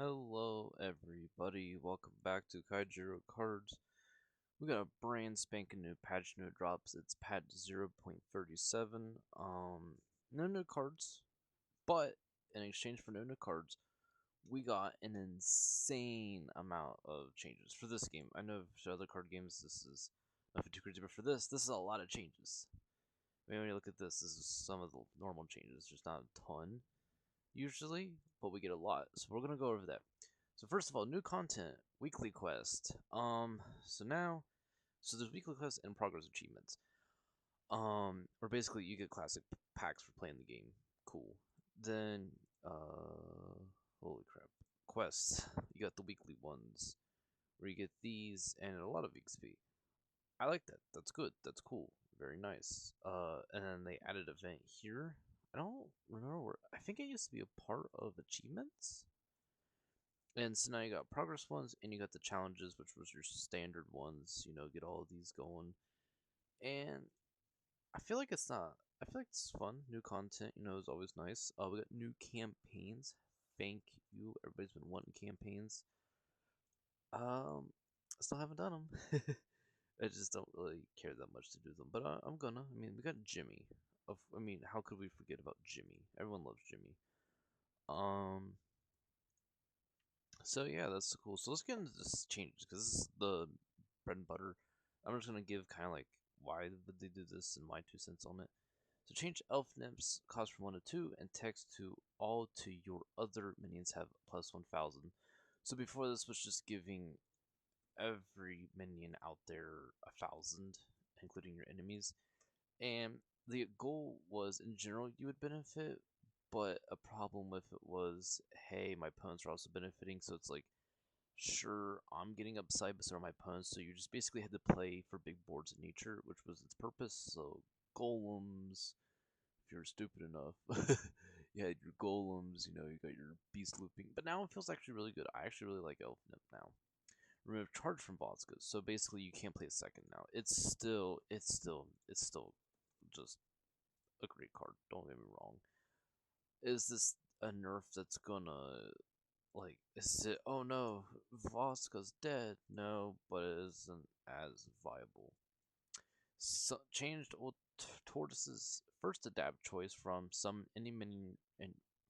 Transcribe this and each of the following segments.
Hello everybody, welcome back to Kaijuro Cards. We got a brand spanking new patch new drops. It's patch 0.37. No new cards, but in exchange for no new cards, we got an insane amount of changes for this game. I know for other card games this is nothing too crazy, but for this is a lot of changes. I mean, when you look at this is some of the normal changes, just not a ton usually, but we get a lot. So we're gonna go over that. So first of all, new content, weekly quest. So there's weekly quests and progress achievements. Where basically you get classic packs for playing the game. Cool. Then, holy crap, quests. You got the weekly ones where you get these and a lot of XP. I like that. That's good. That's cool. Very nice. And then they added event here. I don't remember where. I think it used to be a part of achievements. And so now you got progress ones, and you got the challenges, which was your standard ones. Get all of these going, and I feel like it's not. I feel like it's fun. New content, is always nice. We got new campaigns. Thank you. Everybody's been wanting campaigns. I still haven't done them. I just don't really care that much to do them, but I'm gonna. I mean, we got Jimmy. How could we forget about Jimmy? Everyone loves Jimmy. Um, So yeah, that's cool. So let's get into this change because this is the bread and butter. I'm just gonna give kind of like why would they do this and my 2 cents on it. So change elf nymphs cost from 1 to 2 and text to all to your other minions have plus 1,000. So before this was just giving every minion out there 1,000, including your enemies. And the goal was in general you would benefit, but a problem with it was, hey, my opponents are also benefiting, so it's like, sure, I'm getting upside, but so are my opponents, so you just basically had to play for big boards in nature, which was its purpose. So golems, if you're stupid enough, you had your golems, you got your beast looping, but now it feels actually really good. I actually really like Elf Nymph now. Remove charge from vodkas, so basically you can't play a second now. It's still just a great card. Don't get me wrong. Is this a nerf that's gonna is it? Oh no, Voska's dead. No, but it isn't as viable. So changed old Tortoise's first adapt choice from some any minion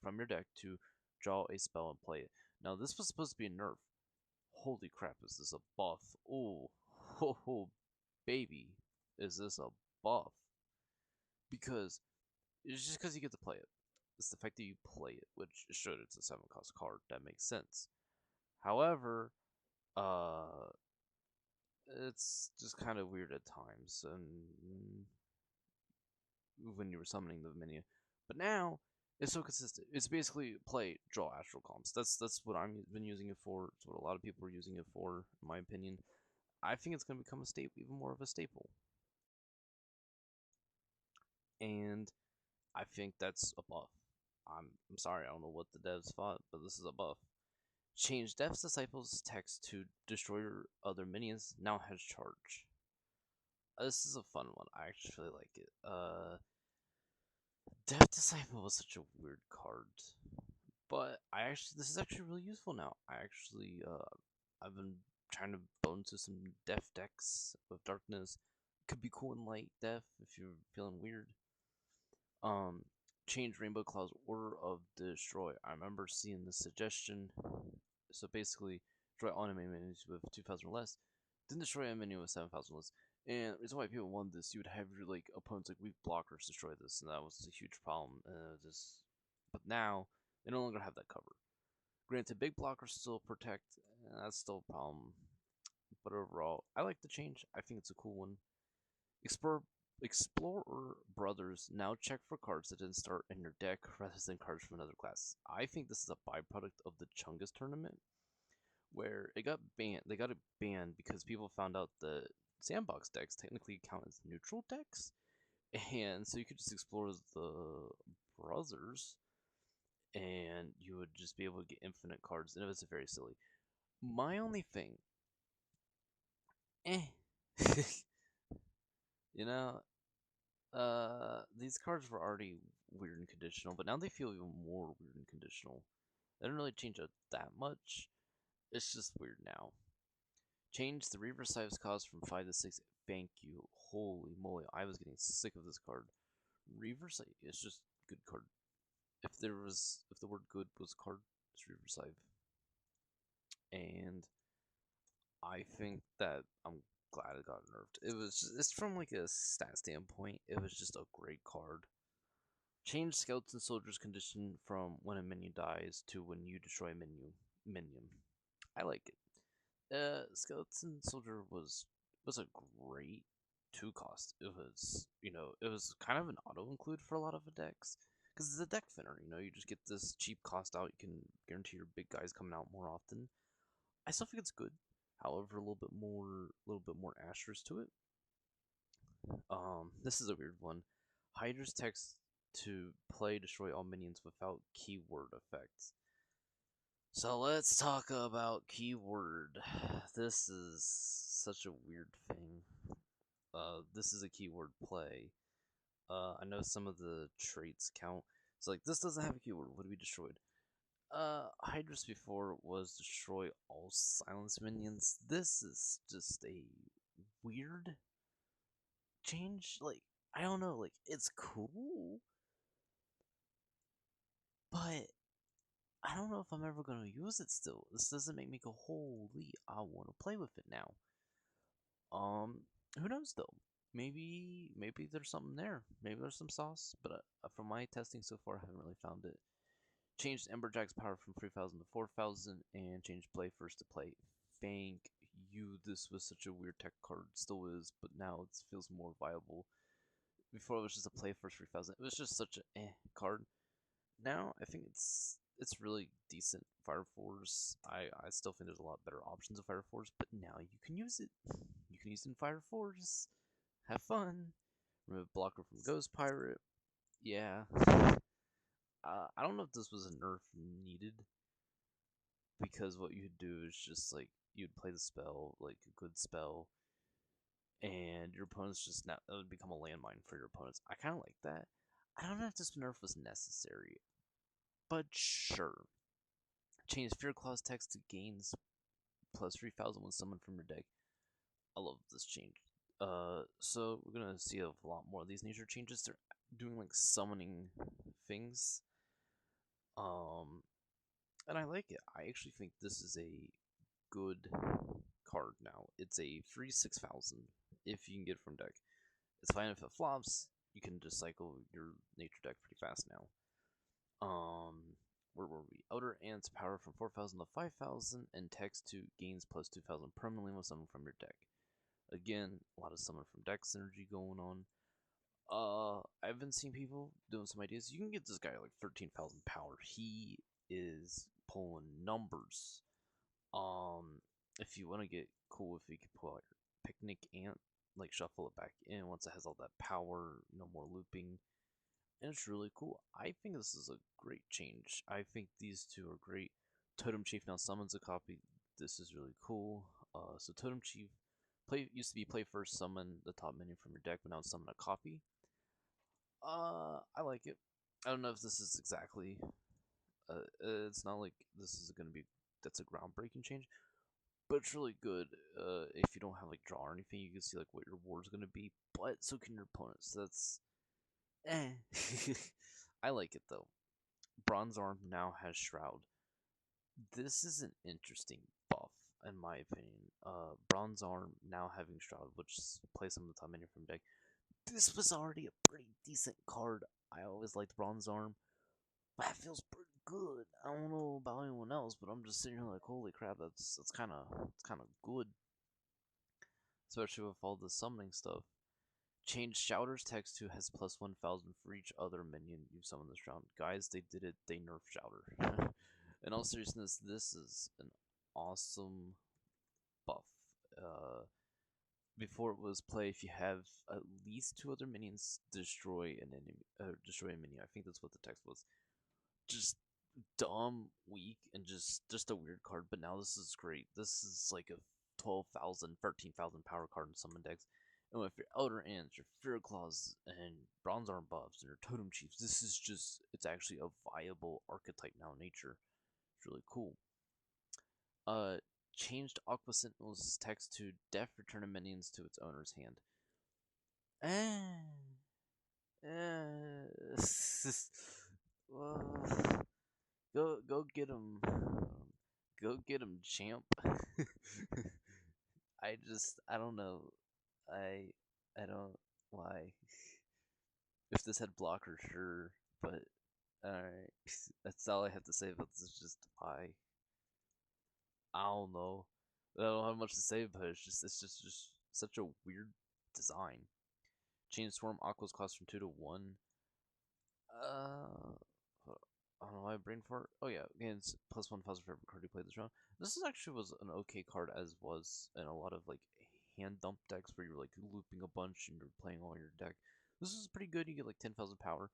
from your deck to draw a spell and play it. Now this was supposed to be a nerf. Holy crap, is this a buff? Oh, ho ho, baby, is this a buff? Because it's just because you get to play it. It's the fact that you play it, which should it's a 7 cost card. That makes sense. However, uh, it's just kind of weird at times, and when you were summoning the minion. But now it's so consistent. It's basically play, draw astral columns. That's what I've been using it for. It's what a lot of people are using it for, in my opinion. I think it's going to become a staple, even more of a staple. And I think that's a buff. I'm sorry, I don't know what the devs thought, but this is a buff. Change Death's Disciples text to destroy your other minions. Now has charge. This is a fun one. I actually like it. Death Disciple was such a weird card, but this is actually really useful now. I've been trying to bone to some Death decks with Darkness. Could be cool in Light Death if you're feeling weird. Um, change Rainbow Claw's Order of Destroy. I remember seeing this suggestion. So basically, destroy all enemy minions with 2,000 or less, then destroy a minion with 7,000 or less. And the reason why people wanted this, you would have your opponents weak blockers destroy this, and that was a huge problem. But now they no longer have that cover. Granted, big blockers still protect, and that's still a problem. But overall, I like the change. I think it's a cool one. Explorer Brothers now check for cards that didn't start in your deck rather than cards from another class. I think this is a byproduct of the Chungus tournament where it got banned. They got it banned because people found out the sandbox decks technically count as neutral decks, and so you could just explore the brothers, and you would just be able to get infinite cards, and it was very silly. My only thing, eh, you know, these cards were already weird and conditional, but now they feel even more weird and conditional. They didn't really change it that much. It's just weird now. Change the Reaver Size cost from 5 to 6. Thank you. Holy moly, I was getting sick of this card. Reaver Size is just good card. If the word good was card, it's Reaver Size. And I think that I'm glad it got nerfed. It's from like a stat standpoint, it was just a great card. Change Skeleton Soldier's condition from when a minion dies to when you destroy a minion. I like it. Skeleton Soldier was a great 2 cost. It was kind of an auto include for a lot of the decks because it's a deck thinner. You just get this cheap cost out. You can guarantee your big guys coming out more often. I still think it's good. However, a little bit more asterisk to it. This is a weird one. Hydra's text to play destroy all minions without keyword effects. So let's talk about keyword. This is such a weird thing. This is a keyword play. I know some of the traits count. It's like, this doesn't have a keyword. What do we destroyed? Hydra's before was destroy all silence minions. This is just a weird change. Like, I don't know. Like, it's cool, but I don't know if I'm ever gonna use it still. This doesn't make me go, holy, I want to play with it now. Who knows though? Maybe there's something there. Maybe there's some sauce, but from my testing so far, I haven't really found it. Changed Emberjack's power from 3,000 to 4,000, and changed play first to play. Thank you. This was such a weird tech card, still is, but now it feels more viable. Before it was just a play first 3,000. It was just such an card. Now I think it's really decent. Fire Force. I still think there's a lot better options of Fire Force, but now you can use it. You can use it in Fire Force. Have fun. Remove blocker from Ghost Pirate. Yeah. I don't know if this was a nerf needed, because what you'd do is just like you'd play the spell like a good spell, and your opponents just now it would become a landmine for your opponents. I kind of like that. I don't know if this nerf was necessary, but sure. Change Fear Claw's text to gains plus 3,000 when summoned from your deck. I love this change. So we're gonna see a lot more of these nature changes. They're doing like summoning things. And I like it. I actually think this is a good card now. It's a free 6,000 if you can get it from deck. It's fine if it flops. You can just cycle your nature deck pretty fast now. Where were we? Outer Ant's power from 4,000 to 5,000, and text to gains plus 2,000 permanently when summoned from your deck. Again, a lot of summon from deck synergy going on. I've been seeing people doing some ideas. You can get this guy like 13,000 power. He is pulling numbers. If you want to get cool, if you can pull out your picnic ant, like shuffle it back in once it has all that power, no more looping. And it's really cool. I think this is a great change. I think these two are great. Totem Chief now summons a copy. This is really cool. So Totem Chief used to be play first, summon the top minion from your deck, but now it's summon a copy. I like it. I don't know if this is exactly. It's not like this is gonna be. That's a groundbreaking change, but it's really good. If you don't have like draw or anything, you can see like what your ward's gonna be. But so can your opponents. That's I like it though. Bronze Arm now has Shroud. This is an interesting buff, in my opinion. Bronze Arm now having Shroud, which plays some of the top minion from deck. This was already a pretty decent card. I always liked Bronze Arm. That feels pretty good. I don't know about anyone else, but I'm just sitting here like, holy crap, that's kind of good. Especially with all the summoning stuff. Change Shouter's text to has plus 1,000 for each other minion you summon this round. Guys, they did it. They nerfed Shouter. In all seriousness, this is an awesome buff. Before it was play, if you have at least 2 other minions, destroy an enemy. Destroy a minion. I think that's what the text was. Just dumb, weak, and just a weird card. But now this is great. This is like a 12,000, 13,000 power card in summon decks. And with your Elder Ants, your Fear Claws, and Bronze Arm buffs, and your Totem Chiefs, this is just, it's actually a viable archetype now in nature. really cool. Uh, Changed Aqua Sentinel's text to death, returning minions to its owner's hand. Eh, eh. Well, go get him. Go get him, champ. I don't know. I I don't why. If this had blocker, sure, but alright. That's all I have to say about this. Is just I don't know. I don't have much to say, but it's just such a weird design. Change Swarm Aqua's cost from 2 to 1. Uh, I don't know why I brain fart. Oh yeah, gains +1 for every card you play this round. This is actually was an okay card as was in a lot of like hand dump decks where you're like looping a bunch and you're playing all your deck. This is pretty good. You get like 10,000 power.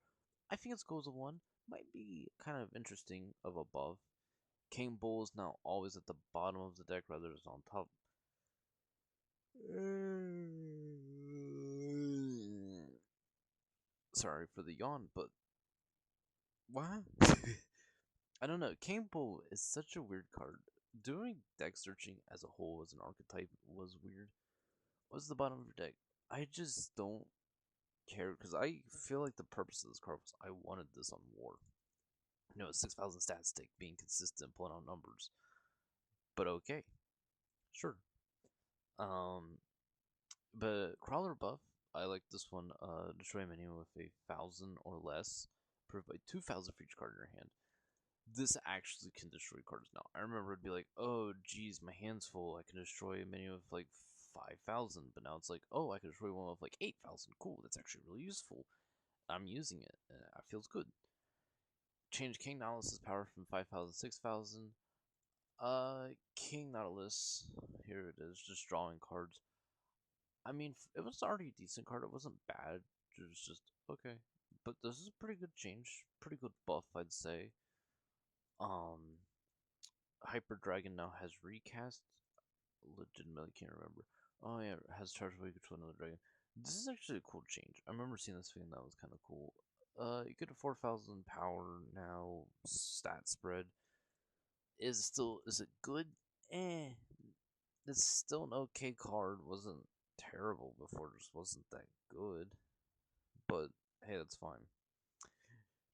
I think its goals of 1 might be kind of interesting of above. King Bull is now always at the bottom of the deck rather than on top. Sorry for the yawn, but what? I don't know. King Bull is such a weird card. Doing deck searching as a whole as an archetype was weird. What's the bottom of your deck? I just don't care because I feel like the purpose of this card was I wanted this on War. You know, 6,000 stat stick, being consistent, pulling out numbers. But okay, sure. Um, but Crawler buff, I like this one. Destroy a minion with 1,000 or less, provide 2,000 for each card in your hand. This actually can destroy cards now. I remember it'd be like, oh geez, my hand's full. I can destroy a minion with like 5,000, but now it's like, oh, I can destroy one with like 8,000. Cool, that's actually really useful. I'm using it, and it feels good. Change King Nautilus' power from 5,000 to 6,000. King Nautilus, here it is, just drawing cards. I mean, it was already a decent card. It wasn't bad. It was just okay. But this is a pretty good change, pretty good buff, I'd say. Um, Hyper Dragon now has recast. Legitimately can't remember. Oh yeah, it has charge where you control another dragon. This is actually a cool change. I remember seeing this thing that was kind of cool. You get a 4,000 power now. Stat spread is it good? Eh, it's still an okay card. Wasn't terrible before. Just wasn't that good. But hey, that's fine.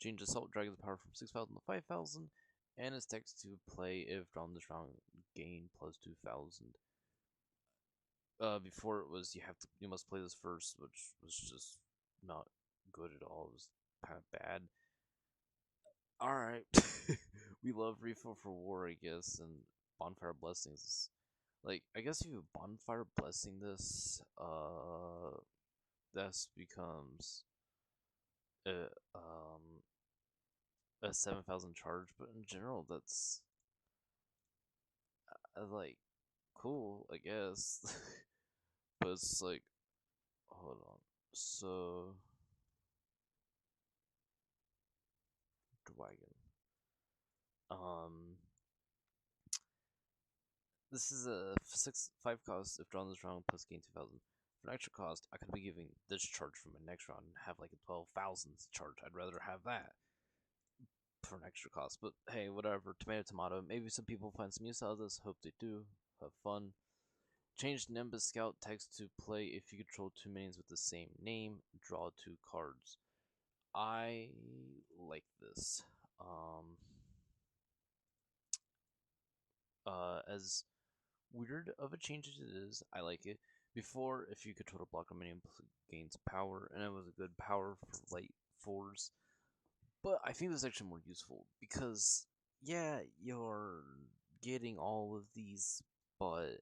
Change Assault Dragon's power from 6,000 to 5,000, and its text to play if drawn this round gain plus 2,000. Before it was you must play this first, which was just not good at all. It was kind of bad. All right, we love refill for war, I guess, and bonfire blessings. Like, I guess if you bonfire blessing this, this becomes a a 7,000 charge, but in general, that's like cool, I guess. But it's like, hold on, so dragon. Um, this is a 5 cost if drawn this round plus gain 2,000. For an extra cost, I could be giving this charge for my next round and have like a 12,000 charge. I'd rather have that for an extra cost. But hey, whatever. Tomato, tomato. Maybe some people find some use out of this. Hope they do. Have fun. Change Nimbus Scout text to play if you control 2 minions with the same name. Draw 2 cards. I like this. As weird of a change as it is, I like it. Before, if you control a block a minion gains power, and it was a good power for light fours. But I think this is actually more useful because, yeah, you're getting all of these, but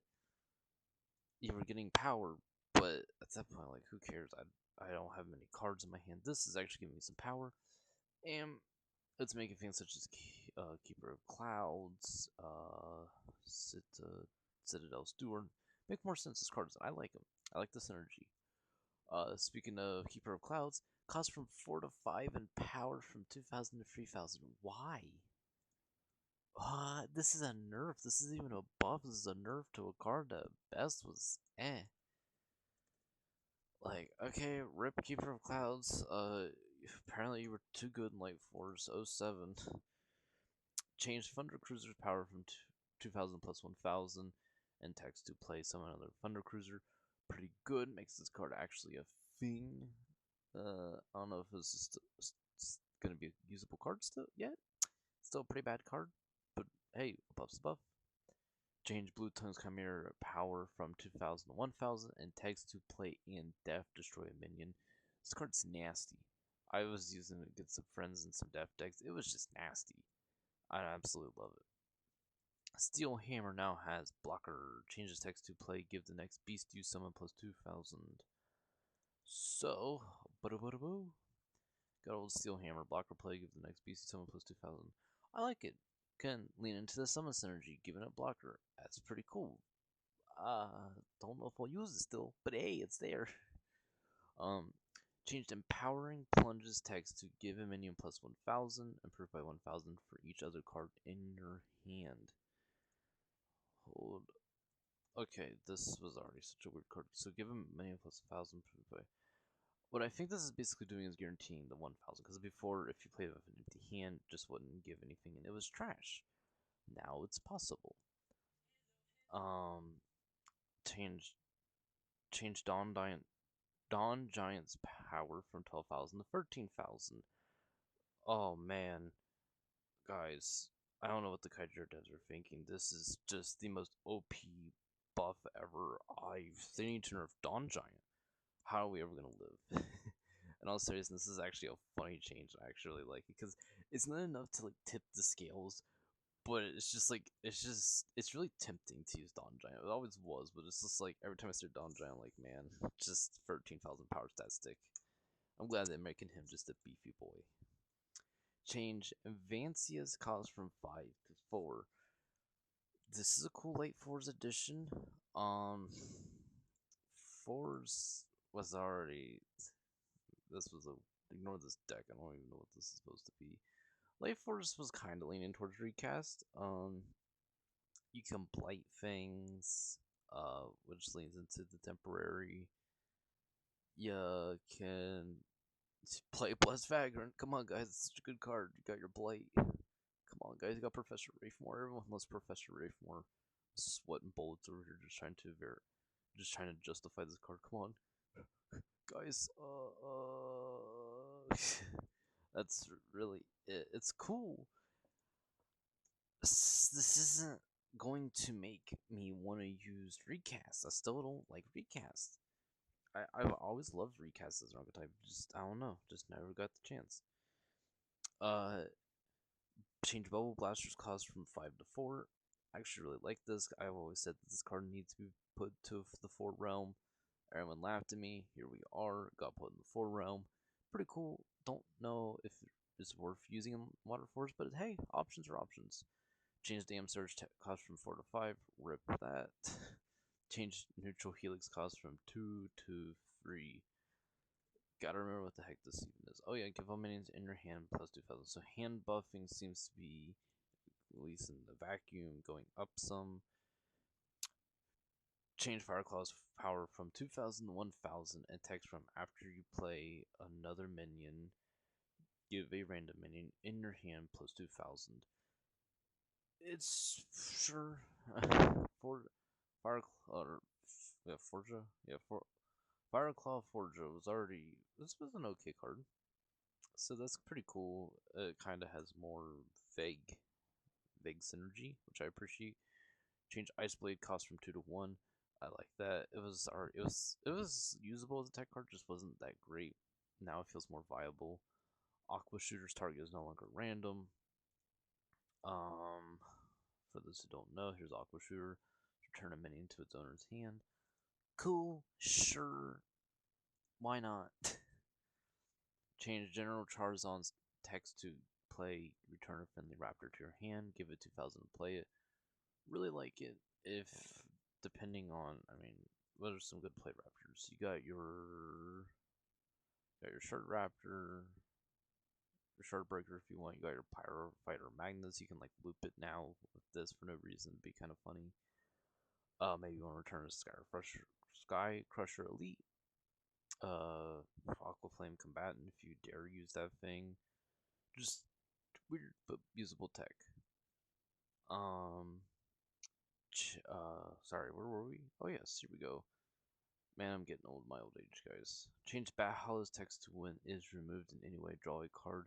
you were getting power. But at that point, like, who cares? I don't have many cards in my hand. This is actually giving me some power, and it's making things such as Keeper of Clouds, Citadel Steward make more sense as cards. I like them. I like the synergy. Speaking of Keeper of Clouds, cost from 4 to 5 and power from 2,000 to 3,000. Why? This is a nerf. This is even a buff. This is a nerf to a card that best was eh. Like, okay, rip Keeper of Clouds. Apparently you were too good in Light Force 07. Change Thunder Cruiser's power from 2000 plus 1000 and text to play summon another Thunder Cruiser. Pretty good. Makes this card actually a thing. I don't know if this is going to be a usable card still yet. Still a pretty bad card, but hey, buff's buff. Change Blue Tongue's Chimera power from 2000 to 1000 and text to play and death destroy a minion. This card's nasty. I was using it against some friends in some death decks. It was just nasty. I absolutely love it. Steel Hammer now has blocker. Changes text to play. Give the next beast you summon plus 2000. So, boo. Got old Steel Hammer. Blocker play. Give the next beast you summon plus 2000. I like it. Can lean into the summon synergy, giving it blocker. That's pretty cool. Don't know if I'll use it still, but hey, it's there. Changed Empowering Plunges text to give a minion plus 1000, improved by 1000 for each other card in your hand. Hold. Okay, this was already such a weird card. So give him minion plus 1000, improved by. What I think this is basically doing is guaranteeing the 1000, because before, if you played with an empty hand, just wouldn't give anything and it was trash. Now it's possible. Change Dawn Giant's power from 12,000 to 13,000. Oh man, guys, I don't know what the Kaijuro devs are thinking. This is just the most OP buff ever. They need to nerf Dawn Giant. How are we ever gonna live? In all seriousness, this is actually a funny change. I actually really like it because it's not enough to like tip the scales, but it's just like it's really tempting to use Dawn Giant. It always was, but it's just like every time I see Dawn Giant, I'm like, man, just 13,000 power stat stick. I'm glad they're making him just a beefy boy. Change Vancia's cost from 5 to 4. This is a cool late 4s edition. 4s was already. This was a. Ignore this deck. I don't even know what this is supposed to be. Late 4s was kind of leaning towards recast. You can blight things, which leans into the temporary. You can play Blessed Vagrant. Come on, guys, it's such a good card. You got your blight. Come on, guys, you got Professor Rafemore. Everyone loves Professor Rafemore. Sweating bullets over here, just trying to justify this card. Come on, guys. That's really it. It's cool. This isn't going to make me want to use recast. I still don't like recast. I've always loved recast as an archetype. Just I don't know, just never got the chance. Uh, Change Bubble Blaster's cost from 5 to 4. I actually really like this. I've always said that this card needs to be put to the 4 realm. Everyone laughed at me. Here we are. Got put in the 4 realm. Pretty cool. Don't know if it's worth using in Water Force, but hey, options are options. Change Dam Surge cost from 4 to 5. Rip that. Change Neutral Helix cost from 2 to 3. Gotta remember what the heck this even is. Oh yeah, give all minions in your hand plus 2,000. So hand buffing seems to be, at least in the vacuum, going up some. Change Fireclaw's power from 2,000 to 1,000 and text from after you play another minion. Give a random minion in your hand plus 2,000. It's sure for Fireclaw, yeah, Forja, yeah, Fireclaw Forja was already. This was an okay card, so that's pretty cool. It kind of has more vague synergy, which I appreciate. Change Ice Blade cost from 2 to 1. I like that. It was usable as a tech card, just wasn't that great. Now it feels more viable. Aqua Shooter's target is no longer random. For those who don't know, here's Aqua Shooter. Return a minion to its owner's hand. Cool, sure. Why not? Change General Charizard's text to play return a friendly raptor to your hand, give it 2,000 to play it. Really like it if, depending on, I mean, what are some good play raptors? You got your Shard Raptor, your Shard Breaker if you want. You got your Pyro Fighter Magnus. You can like loop it now with this for no reason. It'd be kind of funny. Maybe you want to return a Sky Crusher Elite. Aqua Flame Combatant if you dare use that thing. Just weird but usable tech. Um, sorry, where were we? Oh yes, here we go. Man, I'm getting old, my old age, guys. Change Bat Hollow's text to when is removed in any way. Draw a card.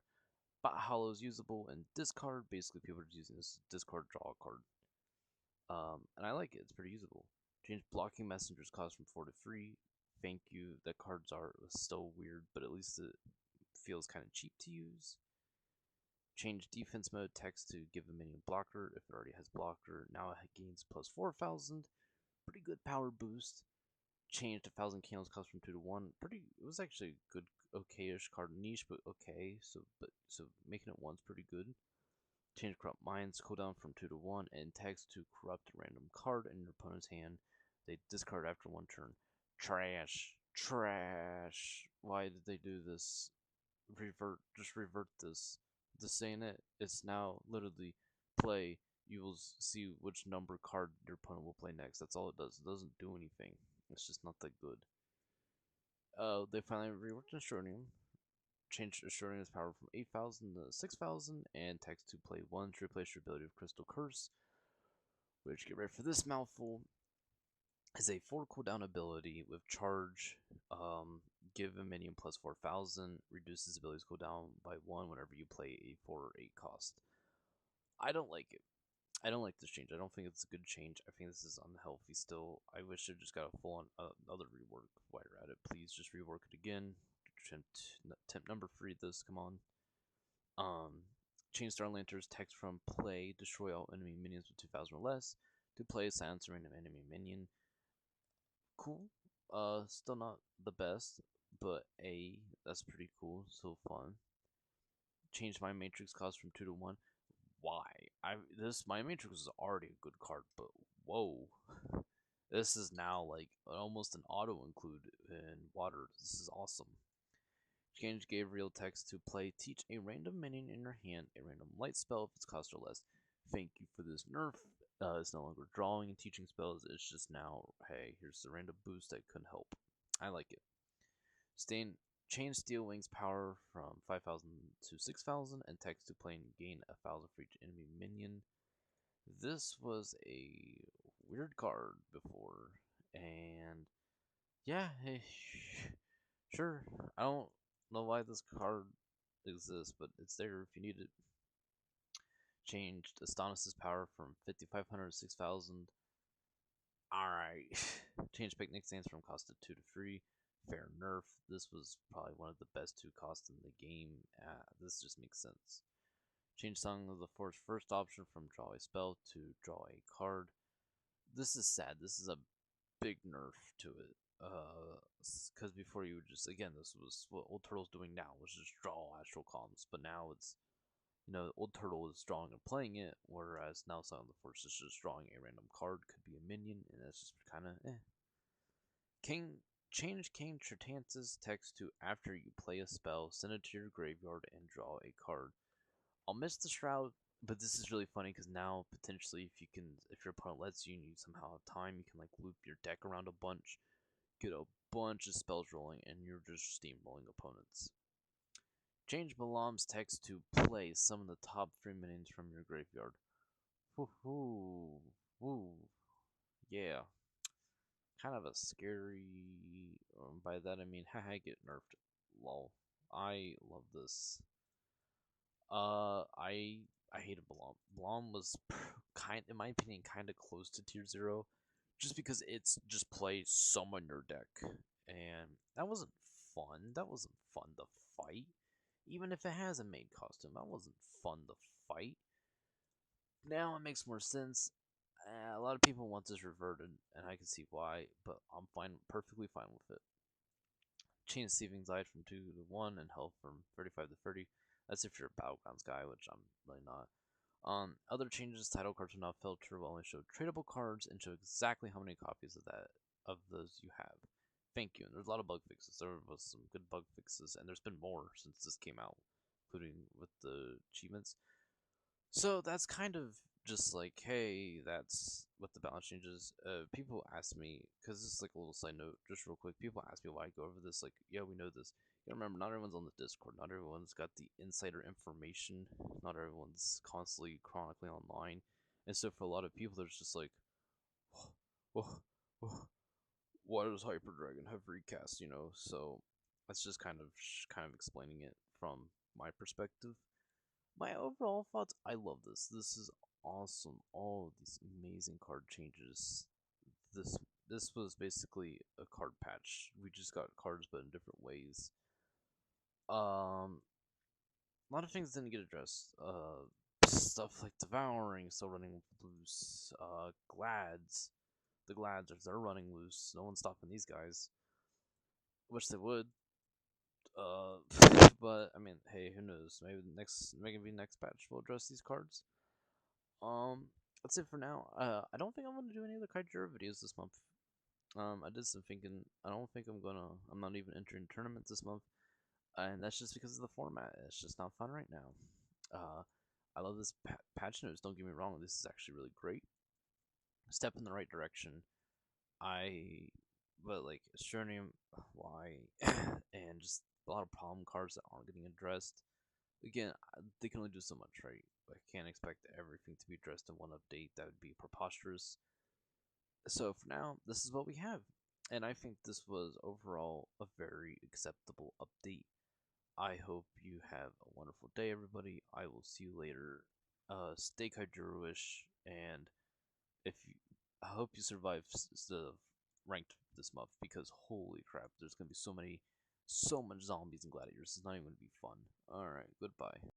Bat Hollow is usable and discard. Basically, people are using this discard, draw a card. And I like it. It's pretty usable. Change blocking messengers cost from 4 to 3. Thank you. That card's art was still weird, but at least it feels kind of cheap to use. Change defense mode text to give a minion blocker if it already has blocker. Now it gains plus 4,000. Pretty good power boost. Changed 1,000 candles cost from 2 to 1. It was actually a good, okay-ish card, niche, but okay. So making it once pretty good. Change corrupt minds cooldown from 2 to 1 and text to corrupt a random card in your opponent's hand. They discard after one turn. Trash, trash. Why did they do this? Just revert this. This ain't it. It's now literally play. You will see which number card your opponent will play next. That's all it does. It doesn't do anything. It's just not that good. They finally reworked Astronium. Changed Astronium's power from 8,000 to 6,000, and text to play 1 to replace your ability of Crystal Curse. Which, get ready for this mouthful, is a 4 cooldown ability with charge. Give a minion plus 4,000, reduces abilities cooldown by 1 whenever you play a 4 or 8 cost. I don't like it. I don't like this change. I don't think it's a good change. I think this is unhealthy still. I wish it just got a full-on other rework while you're at it. Please just rework it again. Attempt number 3 this, come on. Change Star Lantern's text from play, destroy all enemy minions with 2,000 or less, to play silence a random enemy minion. Cool. Still not the best, but that's pretty cool. So fun. Change my matrix cost from 2 to 1. Why? My matrix is already a good card, but whoa. This is now like almost an auto include in water. This is awesome. Change gave real text to play. Teach a random minion in your hand a random light spell if its cost or less. Thank you for this nerf. It's no longer drawing and teaching spells. It's just now, hey, here's the random boost that couldn't help. I like it. Change Steel Wing's power from 5,000 to 6,000 and text to play and gain 1,000 for each enemy minion. This was a weird card before, and yeah, hey, sure. I don't know why this card exists, but it's there if you need it. Changed Astonis's power from 5,500 to 6,000. Alright. Changed Picnic Stands from cost of 2 to 3. Fair nerf. This was probably one of the best 2 costs in the game. This just makes sense. Change Song of the Forest first option from draw a spell to draw a card. This is sad. This is a big nerf to it. Because before you would just, again, this was what Old Turtle's doing now, which is draw astral columns. But now it's, Old Turtle is drawing and playing it, whereas now Song of the Forest is just drawing a random card, could be a minion, and that's just kind of Change King Tritance's text to after you play a spell, send it to your graveyard and draw a card. I'll miss the Shroud, but this is really funny because now potentially if your opponent lets you and you somehow have time, you can like loop your deck around a bunch, get a bunch of spells rolling, and you're just steamrolling opponents. Change Malam's text to play some of the top 3 minions from your graveyard. Woohoo! Woo! Yeah. Kind of a scary. By that I mean, haha, get nerfed. Lol. I love this. I hated Balam. Balam was in my opinion, kind of close to tier 0, just because it's just play some on your deck, and that wasn't fun. That wasn't fun to fight. Even if it has a main costume, that wasn't fun to fight. Now it makes more sense. A lot of people want this reverted, and I can see why, but I'm perfectly fine with it. Change Savings Light from 2 to 1 and health from 35 to 30. That's if you're a Battlegrounds guy, which I'm really not. Other changes, title cards will not filter, will only show tradable cards and show exactly how many copies of those you have. Thank you. And there's a lot of bug fixes. There was some good bug fixes, and there's been more since this came out, including with the achievements. So that's kind of just like, hey, that's what the balance changes. People ask me, because this is like a little side note, just real quick. People ask me why I go over this. Like, yeah, we know this. You gotta remember, not everyone's on the Discord. Not everyone's got the insider information. Not everyone's constantly chronically online. And so for a lot of people, there's just like, oh, oh, why does Hyper Dragon have recast? So that's just kind of explaining it from my perspective. My overall thoughts, I love this. This is awesome. All of these amazing card changes. This this was basically a card patch. We just got cards, but in different ways. A lot of things didn't get addressed. Stuff like devouring still running loose. Glads, the Glads, if they're running loose, no one's stopping these guys. Wish they would. Uh, but I mean, hey, who knows? Maybe next patch will address these cards. That's it for now. I don't think I'm gonna do any other Kaijuro videos this month. I did some thinking. I don't think I'm gonna. I'm not even entering tournaments this month, and that's just because of the format. It's just not fun right now. I love this patch notes. Don't get me wrong. This is actually really great. Step in the right direction. I, but like Astronium, why, and just a lot of problem cards that aren't getting addressed. Again, they can only do so much, right? I can't expect everything to be addressed in one update. That would be preposterous. So for now, this is what we have. And I think this was overall a very acceptable update. I hope you have a wonderful day, everybody. I will see you later. Stay Kaijuro-ish, and if you, I hope you survive the ranked this month because holy crap, there's gonna be so much zombies and gladiators. It's not even gonna be fun. All right, goodbye.